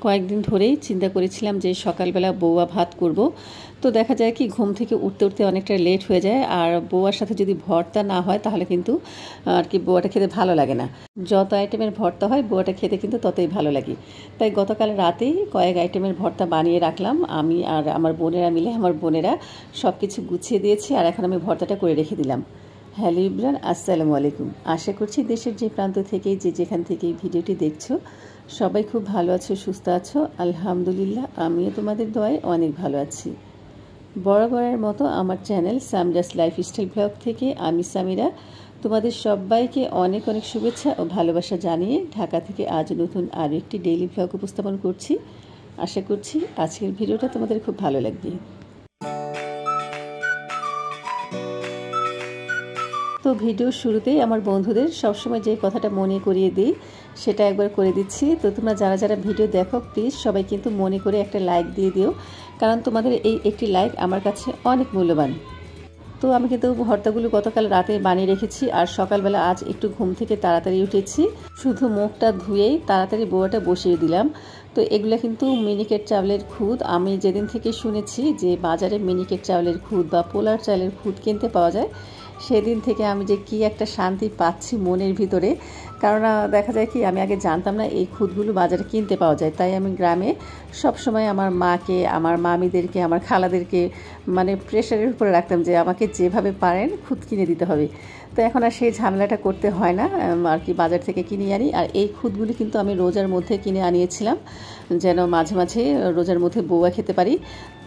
কয়েকদিন ধরেই চিন্তা করেছিলাম যে সকালবেলা বউয়া ভাত করব। তো দেখা যায় কি ঘুম থেকে উঠতে উঠতে অনেকটা লেট হয়ে যায়, আর বউয়ার সাথে যদি ভর্তা না হয় তাহলে কিন্তু আর কি বউয়াটা খেতে ভালো লাগে না। যত আইটেমের ভর্তা হয় বউয়াটা খেতে কিন্তু ততই ভালো লাগে। তাই গতকাল রাতেই কয়েক আইটেমের ভর্তা বানিয়ে রাখলাম, আমি আর আমার বোনেরা মিলে। আমার বোনেরা সব কিছু গুছিয়ে দিয়েছি আর এখন আমি ভর্তাটা করে রেখে দিলাম। হ্যালো ইব্রান, আসসালামু আলাইকুম। আশা করছি দেশের যে প্রান্ত থেকেই যেখান থেকেই ভিডিওটি দেখছো সবাই খুব ভালো আছো, সুস্থ আছো। আলহামদুলিল্লাহ, আমিও তোমাদের দোয়ায় অনেক ভালো আছি। বরাবরের মতো আমার চ্যানেল সামিরাস লাইফস্টাইল ব্লগ থেকে আমি সামিরা তোমাদের সবাইকে অনেক অনেক শুভেচ্ছা ও ভালোবাসা জানিয়ে ঢাকা থেকে আজ নতুন আরও একটি ডেইলি ব্লগ উপস্থাপন করছি। আশা করছি আজকের ভিডিওটা তোমাদের খুব ভালো লাগবে। তো ভিডিওর শুরুতেই আমার বন্ধুদের সবসময় যে কথাটা মনে করিয়ে দিই সেটা একবার করে দিচ্ছি। তো তোমরা যারা যারা ভিডিও দেখো প্লিজ সবাই কিন্তু মনে করে একটা লাইক দিয়ে দিও, কারণ তোমাদের এই একটি লাইক আমার কাছে অনেক মূল্যবান। তো আমি কিন্তু ভর্তাগুলো গতকাল রাতে বানিয়ে রেখেছি, আর সকালবেলা আজ একটু ঘুম থেকে তাড়াতাড়ি উঠেছি, শুধু মুখটা ধুয়েই তাড়াতাড়ি বউয়াটা বসিয়ে দিলাম। তো এগুলো কিন্তু মিনিকেট চাউলের খুদ। আমি যেদিন থেকে শুনেছি যে বাজারে মিনিকেট চাউলের খুদ বা পোলার চালের খুদ কিনতে পাওয়া যায়, সেদিন থেকে আমি যে কি একটা শান্তি পাচ্ছি মনের ভিতরে। কারণ দেখা যায় কি আমি আগে জানতাম না এই খুদগুলো বাজারে কিনতে পাওয়া যায়। তাই আমি গ্রামে সবসময় আমার মাকে, আমার মামিদেরকে, আমার খালাদেরকে মানে প্রেশারের উপরে রাখতাম যে আমাকে যেভাবে পারেন খুদ কিনে দিতে হবে। তো এখন আর সেই ঝামেলাটা করতে হয় না, আর কি বাজার থেকে কিনে আনি। আর এই খুদগুলি কিন্তু আমি রোজার মধ্যে কিনে আনিয়েছিলাম যেন মাঝে মাঝে রোজার মধ্যে বউয়া খেতে পারি।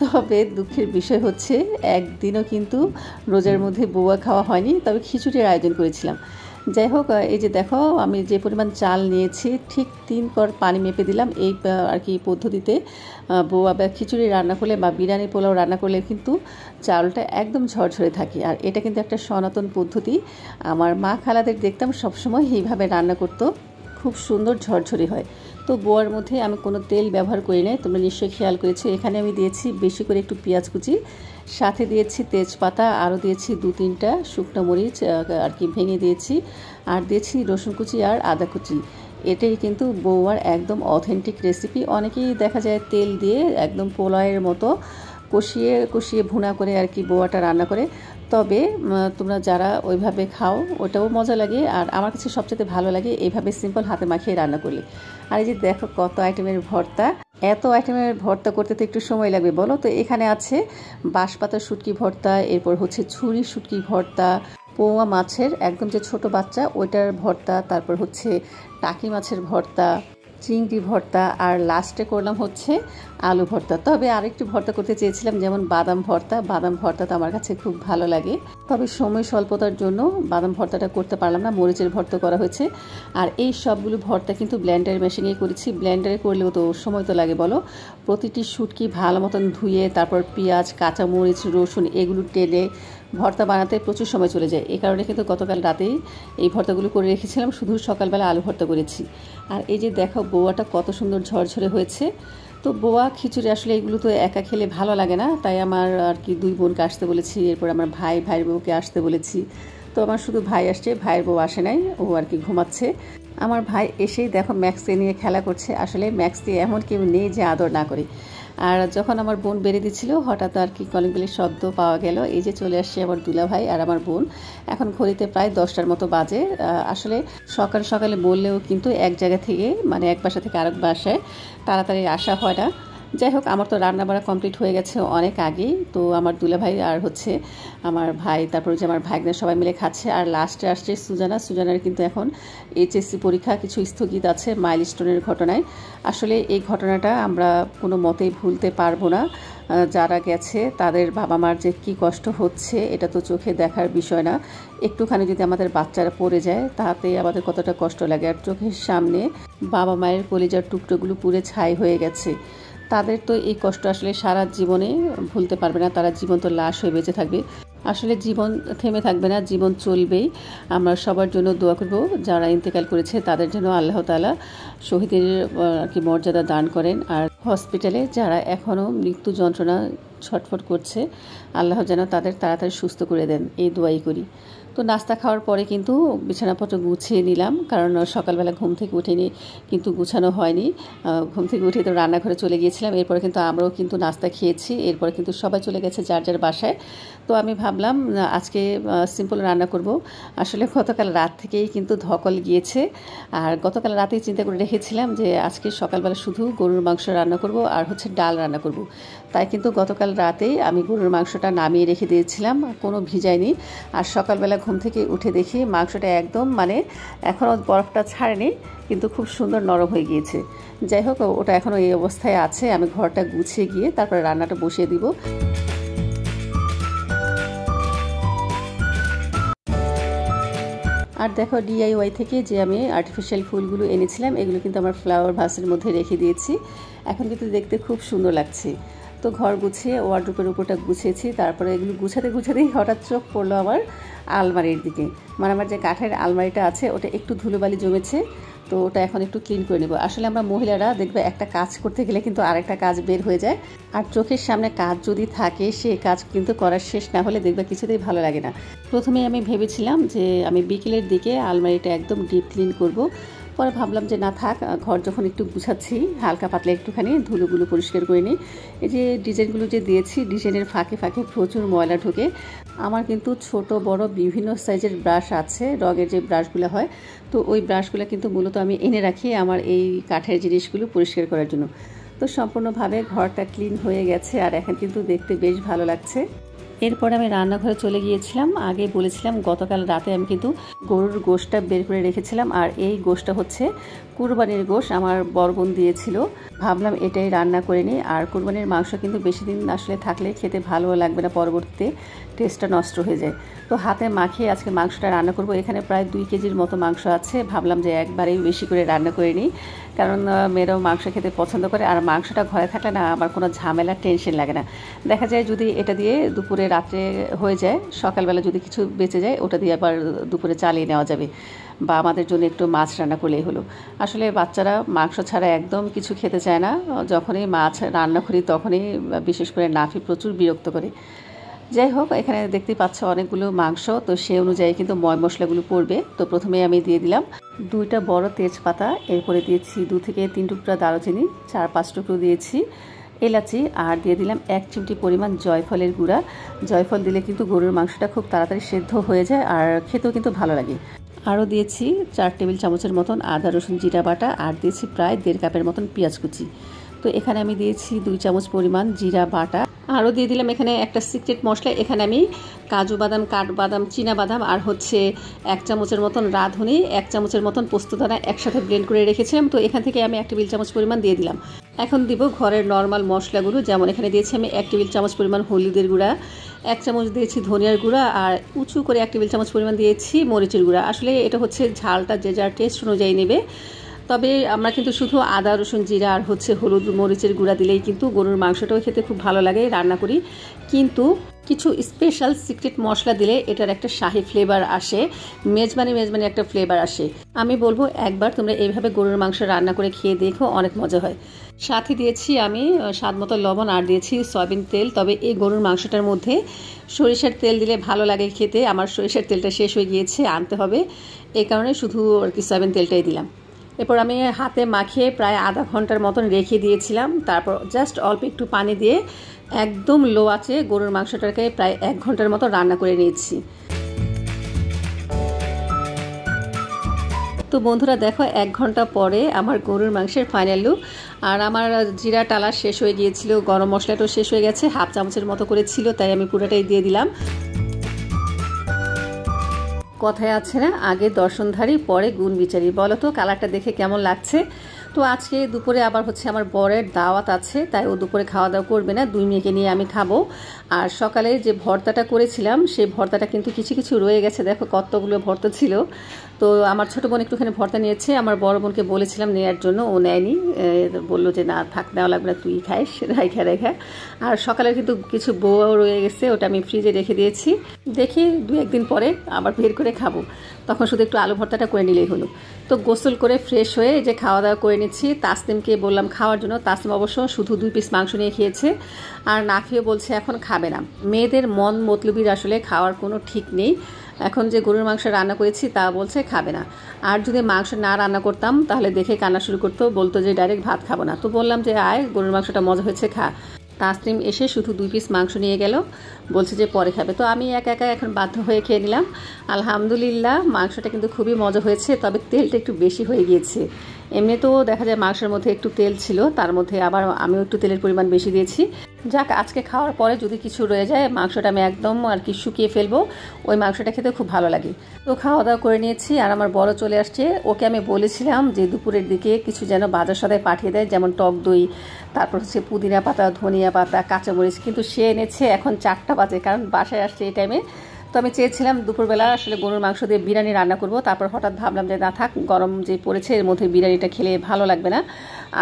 তবে দুঃখের বিষয় হচ্ছে একদিনও কিন্তু রোজার মধ্যে বউয়া খাওয়া হয়নি, তবে খিচুড়ির আয়োজন করেছিলাম। যাই হোক, এই যে দেখো আমি যে পরিমাণ চাল নিয়েছি ঠিক 3 কড় পানি মেপে দিলাম। এই আর কি পদ্ধতিতে বউয়া বা খিচুড়ি রান্না করলে বা বিরিয়ানি পোলাও রান্না করলে কিন্তু চালটা একদম ঝরঝরে থাকে। আর এটা কিন্তু একটা সনাতন পদ্ধতি। আমার মা খালাদের দেখতাম সবসময় এইভাবে রান্না করতো, খুব সুন্দর ঝরঝরে হয়। তো বউয়ার মধ্যে আমি কোনো তেল ব্যবহার করি নাই, তোমরা নিশ্চয়ই খেয়াল করেছো। এখানে আমি দিয়েছি বেশি করে একটু পেঁয়াজ কুচি, সাথে দিয়েছি তেজপাতা, আরও দিয়েছি 2-3টা শুকনো মরিচ আর কি ভেঙে দিয়েছি, আর দিয়েছি রসুন কুচি আর আদা কুচি। এটাই কিন্তু বউয়ার একদম অথেন্টিক রেসিপি। অনেকেই দেখা যায় তেল দিয়ে একদম পোলাওয়ের মতো কষিয়ে কষিয়ে ভুনা করে আর কি বউয়াটা রান্না করে। তবে তোমরা যারা ওইভাবে খাও ওটাও মজা লাগে, আর আমার কাছে সবচেয়ে ভালো লাগে এইভাবে সিম্পল হাতে মাখিয়ে রান্না করলে। আর এই যে দেখো কত আইটেমের ভর্তা। এত আইটেমের ভর্তা করতে তো একটু সময় লাগবে বলো। তো এখানে আছে বাঁশপাতা শুটকি ভর্তা, এরপর হচ্ছে ছুরি শুটকি ভর্তা, পোয়া মাছের একদম যে ছোট বাচ্চা ওইটার ভর্তা, তারপর হচ্ছে টাকি মাছের ভর্তা, চিংড়ি ভর্তা, আর লাস্টে করলাম হচ্ছে আলু ভর্তা। তবে আরেকটু ভর্তা করতে চেয়েছিলাম, যেমন বাদাম ভর্তা। বাদাম ভর্তা তো আমার কাছে খুব ভালো লাগে, তবে সময় স্বল্পতার জন্য বাদাম ভর্তাটা করতে পারলাম না, মরিচের ভর্তা করা হয়েছে। আর এই সবগুলো ভর্তা কিন্তু ব্লেন্ডার মেশিনে করেছি। ব্লেন্ডারে করলেও তো সময় তো লাগে বলো। প্রতিটি শুটকি ভালো মতন ধুয়ে তারপর পেঁয়াজ, কাঁচামরিচ, রসুন এগুলো টেলে ভর্তা বানাতে প্রচুর সময় চলে যায়। এই কারণে কিন্তু গতকাল রাতেই এই ভর্তাগুলো করে রেখেছিলাম, শুধু সকালবেলা আলু ভর্তা করেছি। আর এই যে দেখো বউয়াটা কত সুন্দর ঝরঝরে হয়েছে। তো বউয়া খিচুড়ি আসলে এগুলো তো একা খেলে ভালো লাগে না, তাই আমার আর কি 2 বোনকে আসতে বলেছি, এরপর আমার ভাইয়ের বউকে আসতে বলেছি। তো আমার শুধু ভাই আসছে, ভাইয়ের বউ আসে নাই, ও আর কি ঘুমাচ্ছে। আমার ভাই এসেই দেখো ম্যাক্সকে নিয়ে খেলা করছে। আসলে ম্যাক্সকে এমন কেউ নেই যে আদর না করে। আর যখন আমার বোন বেড়ে দিচ্ছিল হঠাৎ আর কি কলিং বেলের শব্দ পাওয়া গেল। এই যে চলে আসছে আমার দুলা ভাই আর আমার বোন। এখন ঘড়িতে প্রায় 10টার মতো বাজে। আসলে সকাল সকালে বললেও কিন্তু এক জায়গা থেকে মানে এক বাসা থেকে আরেক বাসায় তাড়াতাড়ি আসা হয় না। যাই হোক, আমার তো রান্না বাড়া কমপ্লিট হয়ে গেছে অনেক আগেই। তো আমার দুলা ভাই আর হচ্ছে আমার ভাই, তারপর যে আমার ভাইগনা সবাই মিলে খাচ্ছে। আর লাস্টে আসছে সুজানার কিন্তু এখন এইচএসসি পরীক্ষা কিছু স্থগিত আছে মাইলস্টোনের ঘটনায়। আসলে এই ঘটনাটা আমরা কোনো মতেই ভুলতে পারবো না। যারা গেছে তাদের বাবা মার যে কী কষ্ট হচ্ছে এটা তো চোখে দেখার বিষয় না। একটুখানি যদি আমাদের বাচ্চারা পড়ে যায় তাতে আমাদের কতটা কষ্ট লাগে। আর চোখের সামনে বাবা মায়ের কলিজার টুকরোগুলো পুড়ে ছাই হয়ে গেছে, তাদের তো এই কষ্ট আসলে সারা জীবনে ভুলতে পারবে না। তারা জীবন্ত লাশ হয়ে বেঁচে থাকবে। আসলে জীবন থেমে থাকবে না, জীবন চলবেই। আমরা সবার জন্য দোয়া করব যারা ইন্তেকাল করেছে তাদের জন্য আল্লাহ তাআলা শহীদের কি মর্যাদা দান করেন। আর হসপিটালে যারা এখনও মৃত্যু যন্ত্রণা ছটফট করছে আল্লাহ যেন তাদের তাড়াতাড়ি সুস্থ করে দেন, এই দোয়াই করি। তো নাস্তা খাওয়ার পরে কিন্তু বিছানাপত্র গুছিয়ে নিলাম, কারণ সকালবেলা ঘুম থেকে উঠিনি কিন্তু গুছানো হয়নি। ঘুম থেকে উঠে তো রান্নাঘরে চলে গিয়েছিলাম। এরপরে কিন্তু আমরাও কিন্তু নাস্তা খেয়েছি, এরপরে কিন্তু সবাই চলে গেছে যার যার বাসায়। তো আমি ভাবলাম আজকে সিম্পল রান্না করব। আসলে গতকাল রাত থেকেই কিন্তু ধকল গিয়েছে, আর গতকাল রাতেই চিন্তা করে রেখেছিলাম যে আজকে সকালবেলা শুধু গরুর মাংস রান্না করব আর হচ্ছে ডাল রান্না করব। তাই কিন্তু গতকাল রাতেই আমি গরুর মাংসটা নামিয়ে রেখে দিয়েছিলাম, কোনো ভিজাইনি। আর সকালবেলা ঘুম থেকে উঠে দেখি মাংসটা একদম মানে এখনও বরফটা ছাড়েনি, কিন্তু খুব সুন্দর নরম হয়ে গিয়েছে। যাই হোক, ওটা এখনও এই অবস্থায় আছে। আমি ঘরটা গুছিয়ে গিয়ে তারপরে রান্নাটা বসিয়ে দিব। আর দেখো, ডিআইওয়াই থেকে যে আমি আর্টিফিশিয়াল ফুলগুলো এনেছিলাম, এগুলো কিন্তু আমার ফ্লাওয়ার ভাসের মধ্যে রেখে দিয়েছি। এখন কিন্তু দেখতে খুব সুন্দর লাগছে। তো ঘর গুছিয়ে ওয়ার্ড্রোবের উপরটা গুছিয়েছি। তারপরে এগুলো গুছাতেই হঠাৎ চোখ পড়লো আমার আলমারির দিকে। মানে আমার যে কাঠের আলমারিটা আছে ওটা একটু ধুলোবালি জমেছে, তো ওটা এখন একটু ক্লিন করে নেব। আসলে আমরা মহিলারা দেখবে একটা কাজ করতে গেলে কিন্তু আরেকটা কাজ বের হয়ে যায়, আর চোখের সামনে কাজ যদি থাকে সেই কাজ কিন্তু করার শেষ না হলে দেখবে কিছুতেই ভালো লাগে না। প্রথমে আমি ভেবেছিলাম যে আমি বিকেলের দিকে আলমারিটা একদম ডিপ ক্লিন করব। পরে ভাবলাম যে না থাক, ঘর যখন একটু গুছাচ্ছি হালকা পাতলা একটুখানি ধুলোগুলো পরিষ্কার করে নিই। এই যে ডিজাইনগুলো যে দিয়েছি, ডিজাইনের ফাঁকে ফাঁকে প্রচুর ময়লা ঢোকে। আমার কিন্তু ছোট বড় বিভিন্ন সাইজের ব্রাশ আছে, রঙের যে ব্রাশগুলো হয়, তো ওই ব্রাশগুলো কিন্তু মূলত আমি এনে রাখি আমার এই কাঠের জিনিসগুলো পরিষ্কার করার জন্য। তো সম্পূর্ণভাবে ঘরটা ক্লিন হয়ে গেছে, আর এখন কিন্তু দেখতে বেশ ভালো লাগছে। এরপর আমি রান্নাঘরে চলে গিয়েছিলাম। আগে বলেছিলাম গতকাল রাতে আমি কিন্তু গরুর গোশটা বের করে রেখেছিলাম, আর এই গোশটা হচ্ছে কুরবানির গোশ, আমার বড় বোন দিয়েছিল। ভাবলাম এটাই রান্না করে নিই। আর কুরবানির মাংস কিন্তু বেশি দিন আসলে থাকলে খেতে ভালো লাগবে না, পরবর্তীতে টেস্টটা নষ্ট হয়ে যায়। তো হাতে মাখিয়ে আজকে মাংসটা রান্না করব। এখানে প্রায় 2 কেজির মতো মাংস আছে। ভাবলাম যে একবারেই বেশি করে রান্না করে নিই, কারণ মেয়েরাও মাংস খেতে পছন্দ করে। আর মাংসটা ঘরে থাকলে না আমার কোনো ঝামেলা টেনশন লাগে না। দেখা যায় যদি এটা দিয়ে দুপুরে রাত্রে হয়ে যায়, সকালবেলা যদি কিছু বেঁচে যায় ওটা দিয়ে আবার দুপুরে চালিয়ে নেওয়া যাবে, বা আমাদের জন্য একটু মাছ রান্না করলেই হলো। আসলে বাচ্চারা মাংস ছাড়া একদম কিছু খেতে চায় না। যখনই মাছ রান্না করি তখনই বিশেষ করে নাফি প্রচুর বিরক্ত করে। যাই হোক, এখানে দেখতেই পাচ্ছ অনেকগুলো মাংস, তো সেই অনুযায়ী কিন্তু ময় মশলাগুলো পড়বে। তো প্রথমে আমি দিয়ে দিলাম 2টা বড় তেজপাতা, এরপরে দিয়েছি 2 থেকে 3 টুকরা দারুচিনি, 4-5 টুকরো দিয়েছি এলাচি, আর দিয়ে দিলাম 1 চিমটি পরিমাণ জয়ফলের গুঁড়া। জয়ফল দিলে কিন্তু গরুর মাংসটা খুব তাড়াতাড়ি সেদ্ধ হয়ে যায়, আর খেতেও কিন্তু ভালো লাগে। আরও দিয়েছি 4 টেবিল চামচের মতন আদা রসুন জিরা বাটা, আর দিয়েছি প্রায় 1.5 কাপের মতন পেঁয়াজ কুচি। তো এখানে আমি দিয়েছি 2 চামচ পরিমাণ জিরা বাটা। আরও দিয়ে দিলাম এখানে একটা সিক্রেট মশলা। এখানে আমি কাজু বাদাম, কাঠবাদাম, চীনা বাদাম আর হচ্ছে 1 চামচের মতন রাঁধুনি, 1 চামচের মতন পোস্তদানা একসাথে ব্লেন্ড করে রেখেছিলাম। তো এখান থেকে আমি 1 টেবিল চামচ পরিমাণ দিয়ে দিলাম। এখন দিব ঘরের নর্মাল মশলাগুলো, যেমন এখানে দিয়েছি আমি 1 টেবিল চামচ পরিমাণ হলুদের গুঁড়া, 1 চামচ দিয়েছি ধনিয়ার গুঁড়া, আর উঁচু করে 1 টেবিল চামচ পরিমাণ দিয়েছি মরিচের গুঁড়া। আসলে এটা হচ্ছে ঝালটা যে যার টেস্ট অনুযায়ী নেবে। তবে আমরা কিন্তু শুধু আদা রসুন জিরা আর হচ্ছে হলুদ মরিচের গুঁড়া দিলেই কিন্তু গরুর মাংসটাও খেতে খুব ভালো লাগে, রান্না করি। কিন্তু কিছু স্পেশাল সিক্রেট মশলা দিলে এটার একটা শাহি ফ্লেভার আসে, মেজবানি একটা ফ্লেভার আসে। আমি বলবো একবার তোমরা এইভাবে গরুর মাংস রান্না করে খেয়ে দেখো, অনেক মজা হয়। সাথে দিয়েছি আমি স্বাদ মতো লবণ, আর দিয়েছি সয়াবিন তেল। তবে এই গরুর মাংসটার মধ্যে সরিষার তেল দিলে ভালো লাগে খেতে। আমার সরিষার তেলটা শেষ হয়ে গিয়েছে, আনতে হবে, এই কারণে শুধু আর কি সয়াবিন তেলটাই দিলাম। এরপর আমি হাতে মাখিয়ে প্রায় আধা ঘন্টার মতন রেখে দিয়েছিলাম। তারপর জাস্ট অল্প একটু পানি দিয়ে একদম লো আঁচে গরুর মাংসটাকে প্রায় 1 ঘন্টার মতো রান্না করে নিয়েছি। তো বন্ধুরা দেখো, 1 ঘন্টা পরে আমার গরুর মাংসের ফাইনাল লুক। আর আমার জিরা টালা শেষ হয়ে গিয়েছিল, গরম মশলাটাও শেষ হয়ে গেছে, 1/2 চামচের মতো করে ছিল, তাই আমি পুরোটাই দিয়ে দিলাম। কথায় আছে না, আগে দর্শনধারী পরে গুণ বিচারি। বলো তো কালারটা দেখে কেমন লাগছে? তো আজকে দুপুরে আবার হচ্ছে আমার বরের দাওয়াত আছে, তাই ও দুপুরে খাওয়া দাওয়া করবে না, 2 মেয়েকে নিয়ে আমি খাবো। আর সকালে যে ভর্তাটা করেছিলাম সেই ভর্তাটা কিন্তু কিছু কিছু রয়ে গেছে, দেখো কতগুলো ভর্তা ছিল। তো আমার ছোটো বোন একটুখানি ভর্তা নিয়েছে, আমার বড় বোনকে বলেছিলাম নেওয়ার জন্য, ও নেয়নি, বললো যে না থাক, নেওয়া লাগবে না, তুই খাইস, রেখা। আর সকালে কিন্তু কিছু বউও রয়ে গেছে, ওটা আমি ফ্রিজে রেখে দিয়েছি, দেখি 2-1 দিন পরে আবার বের করে খাবো, তখন শুধু একটু আলু ভর্তাটা করে নিলেই হলো। তো গোসল করে ফ্রেশ হয়ে যে খাওয়া দাওয়া করে নিচ্ছি। তাসনিমকে বললাম খাওয়ার জন্য, তাসনিম অবশ্য শুধু 2 পিস মাংস নিয়ে খেয়েছে, আর নাফিও বলছে এখন খাবে না। মেয়েদের মন মতলবির আসলে খাওয়ার কোনো ঠিক নেই। এখন যে গরুর মাংস রান্না করেছি তা বলছে খাবে না। আর যদি মাংস না রান্না করতাম তাহলে দেখে কান্না শুরু করতো, বলতো যে ডাইরেক্ট ভাত খাবো না। তো বললাম যে আয়, গরুর মাংসটা মজা হয়েছে, খা। তাসনিম এসে শুধু 2 পিস মাংস নিয়ে গেল, বলছে যে পরে খাবে। তো আমি একা একা এখন বাধ্য হয়ে খেয়ে নিলাম। আলহামদুলিল্লাহ, মাংসটা কিন্তু খুবই মজা হয়েছে, তবে তেলটা একটু বেশি হয়ে গিয়েছে। এমনিতেও দেখা যায় মাংসের মধ্যে একটু তেল ছিল, তার মধ্যে আবার আমিও একটু তেলের পরিমাণ বেশি দিয়েছি। যাক, আজকে খাওয়ার পরে যদি কিছু রয়ে যায় মাংসটা আমি একদম আর কি শুকিয়ে ফেলবো, ওই মাংসটা খেতে খুব ভালো লাগে। তো খাওয়া দাওয়া করে নিয়েছি, আর আমার বড় চলে আসছে। ওকে আমি বলেছিলাম যে দুপুরের দিকে কিছু যেন বাজার সদায় পাঠিয়ে দেয়, যেমন টক দই, তারপর হচ্ছে পুদিনা পাতা, ধনিয়া পাতা, কাঁচামরিচ, কিন্তু সে এনেছে এখন 4টা বাজে, কারণ বাসায় আসছে এই টাইমে। তো আমি চেয়েছিলাম দুপুরবেলা আসলে গরুর মাংস দিয়ে বিরিয়ানি রান্না করব, তারপর হঠাৎ ভাবলাম যে না থাক, গরম যে পড়েছে এর মধ্যে বিরিয়ানিটা খেলে ভালো লাগবে না।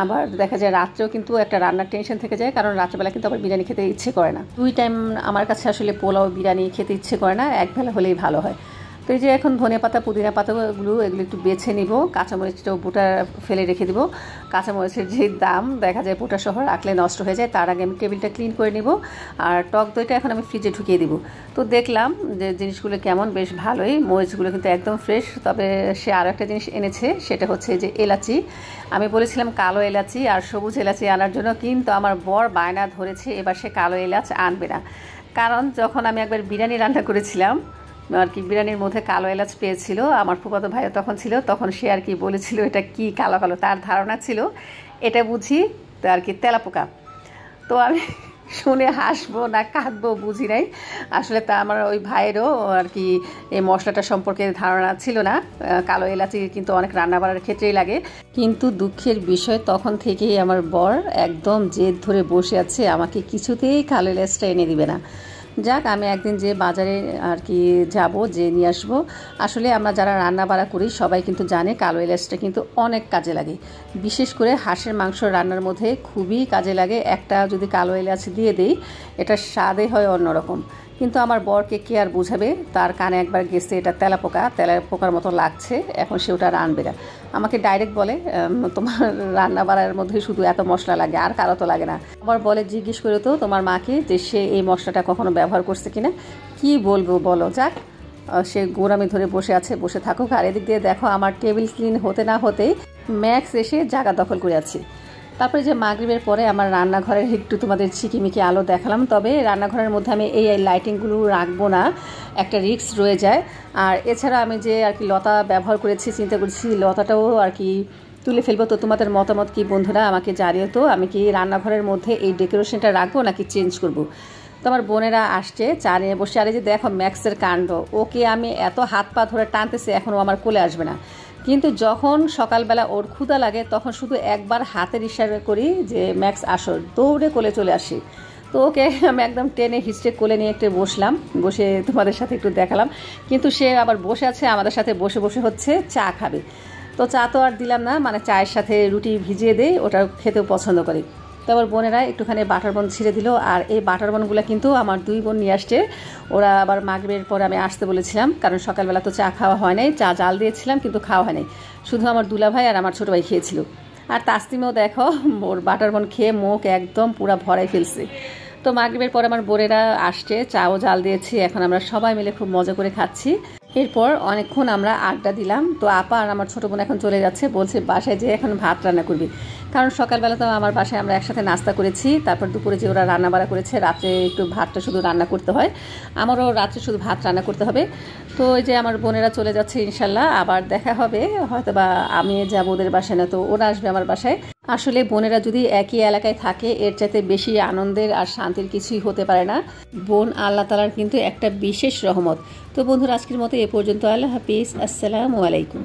আবার দেখা যায় রাত্রেও কিন্তু একটা রান্নার টেনশন থেকে যায়, কারণ রাত্রেবেলা কিন্তু আবার বিরিয়ানি খেতে ইচ্ছে করে না। 2 টাইম আমার কাছে আসলে পোলাও বিরিয়ানি খেতে ইচ্ছে করে না, একবেলা হলেই ভালো হয়। তো এই যে এখন ধনে পাতা, পুদিনা পাতাগুলো এগুলো একটু বেছে নিব, কাঁচামরিচটাও বুটা ফেলে রেখে দিব। কাঁচামরিচের যে দাম, দেখা যায় বুটা সহ রাখলে নষ্ট হয়ে যায়, তার আগে আমি টেবিলটা ক্লিন করে নিব। আর টক দইটা এখন আমি ফ্রিজে ঢুকিয়ে দিব। তো দেখলাম যে জিনিসগুলো কেমন, বেশ ভালোই, মরিচগুলো কিন্তু একদম ফ্রেশ। তবে সে আরও একটা জিনিস এনেছে, সেটা হচ্ছে যে এলাচি। আমি বলেছিলাম কালো এলাচি আর সবুজ এলাচি আনার জন্য, কিন্তু আমার বর বায়না ধরেছে এবার সে কালো এলাচ আনবে না। কারণ যখন আমি একবার বিরিয়ানি রান্না করেছিলাম আর কি, বিরিয়ানির মধ্যে কালো এলাচ পেয়েছিল, আমার ফুফাতো ভাইও তখন ছিল, তখন সে আর কি বলেছিল এটা কি কালো কালো, তার ধারণা ছিল এটা বুঝি আর কি তেলাপোকা। তো আমি শুনে হাসবো না কাঁদবো বুঝি নাই। আসলে তা আমার ওই ভাইয়েরও আর কি এই মশলাটা সম্পর্কে ধারণা ছিল না। কালো এলাচি কিন্তু অনেক রান্না বাড়ার ক্ষেত্রেই লাগে, কিন্তু দুঃখের বিষয় তখন থেকেই আমার বর একদম জেদ ধরে বসে আছে, আমাকে কিছুতেই কালো এলাচটা এনে দিবে না। যাক, আমি একদিন যে বাজারে আর কি যাব, যে নিয়ে আসবো। আসলে আমরা যারা রান্না বাড়া করি সবাই কিন্তু জানে কালো এলাচটা কিন্তু অনেক কাজে লাগে, বিশেষ করে হাঁসের মাংস রান্নার মধ্যে খুবই কাজে লাগে। একটা যদি কালো এলাচ দিয়ে দেই, এটা স্বাদে হয় অন্যরকম। কিন্তু আমার বরকে কে আর বোঝাবে, তার কানে একবার গেছে এটা তেলাপোকার মতো লাগছে, এখন সে ওটা আনবে না। আমাকে ডাইরেক্ট বলে তোমার রান্না বাড়ার মধ্যে শুধু এত মশলা লাগে, আর কারো তো লাগে না। আবার বলে জিজ্ঞেস করে তো তোমার মাকে যে সে এই মশলাটা কখনো ব্যবহার করছে কিনা। কি বলবো বলো। যাক, সে গোড়ামি ধরে বসে আছে, বসে থাকুক। আর এদিক দিয়ে দেখো আমার টেবিল ক্লিন হতে না হতেই ম্যাক্স এসে জায়গা দখল করে আছে। তারপরে যে মাগরিবের পরে আমার রান্নাঘরের একটু তোমাদের ঝিকিমিকি আলো দেখালাম। তবে রান্নাঘরের মধ্যে আমি এই লাইটিংগুলো রাখবো না, একটা রিস্ক রয়ে যায়। আর এছাড়া আমি যে আর কি লতা ব্যবহার করেছি, চিন্তা করছি লতাটাও আর কি তুলে ফেলবো। তো তোমাদের মতামত কি বন্ধুরা, আমাকে জানিও তো। আমি কি রান্নাঘরের মধ্যে এই ডেকোরেশনটা রাখবো নাকি চেঞ্জ করব। তো আমার বোনেরা আসছে, চা নিয়ে বসে। আর এই যে দেখো ম্যাক্সের কাণ্ড, ওকে আমি এত হাত পা ধরে টানতেছি, এখনও আমার কোলে আসবে না। কিন্তু যখন সকালবেলা ওর ক্ষুধা লাগে, তখন শুধু একবার হাতের ইশারা করি যে ম্যাক্স আসো, দৌড়ে কোলে চলে আসি। তো ওকে আমি একদম টেনে হিস্ট্রে কোলে নিয়ে একটু বসলাম, বসে তোমাদের সাথে একটু দেখালাম। কিন্তু সে আবার বসে আছে, আমাদের সাথে বসে বসে হচ্ছে চা খাবে। তো চা তো আর দিলাম না, মানে চায়ের সাথে রুটি ভিজিয়ে দেই, ওটা খেতেও পছন্দ করে। তারপর বোনেরা একটুখানি বাটার বন ছিঁড়ে দিল। আর এই বাটার বনগুলো কিন্তু আমার 2 বোন নিয়ে আসছে। ওরা আবার মাগরিবের পরে আমি আসতে বলেছিলাম, কারণ সকালবেলা তো চা খাওয়া হয় নাই, চা জাল দিয়েছিলাম কিন্তু খাওয়া হয় নাই, শুধু আমার দুলাভাই আর আমার ছোটো ভাই খেয়েছিল। আর তাসনিমও দেখো ওর বাটার বন খেয়ে মুখ একদম পুরা ভরাই ফেলছে। তো মাগরিবের পরে আমার বোনেরা আসছে, চাও জাল দিয়েছি, এখন আমরা সবাই মিলে খুব মজা করে খাচ্ছি। এরপর অনেকক্ষণ আমরা আড্ডা দিলাম। তো আপা আর আমার ছোটো বোন এখন চলে যাচ্ছে, বলছে বাসায় যে এখন ভাত রান্না করবি, কারণ সকালবেলা তো আমার বাসায় আমরা একসাথে নাস্তা করেছি, তারপর দুপুরে যে ওরা রান্না বাড়া করেছে, রাত্রে একটু ভাতটা শুধু রান্না করতে হয়, আমারও রাত্রে শুধু ভাত রান্না করতে হবে। তো এই যে আমার বোনেরা চলে যাচ্ছে, ইনশাল্লাহ আবার দেখা হবে, হয়তো বা আমি যাবো ওদের বাসায়, না তো ওরা আসবে আমার বাসায়। আসলে বোনেরা যদি একই এলাকায় থাকে, এর চাইতে বেশি আনন্দের আর শান্তির কিছুই হতে পারে না। বোন আল্লাহ তাআলার কিন্তু একটা বিশেষ রহমত। তো বন্ধুরা, আজকের মতো এ পর্যন্ত। আল্লাহ হাফিজ, আসসালামু আলাইকুম।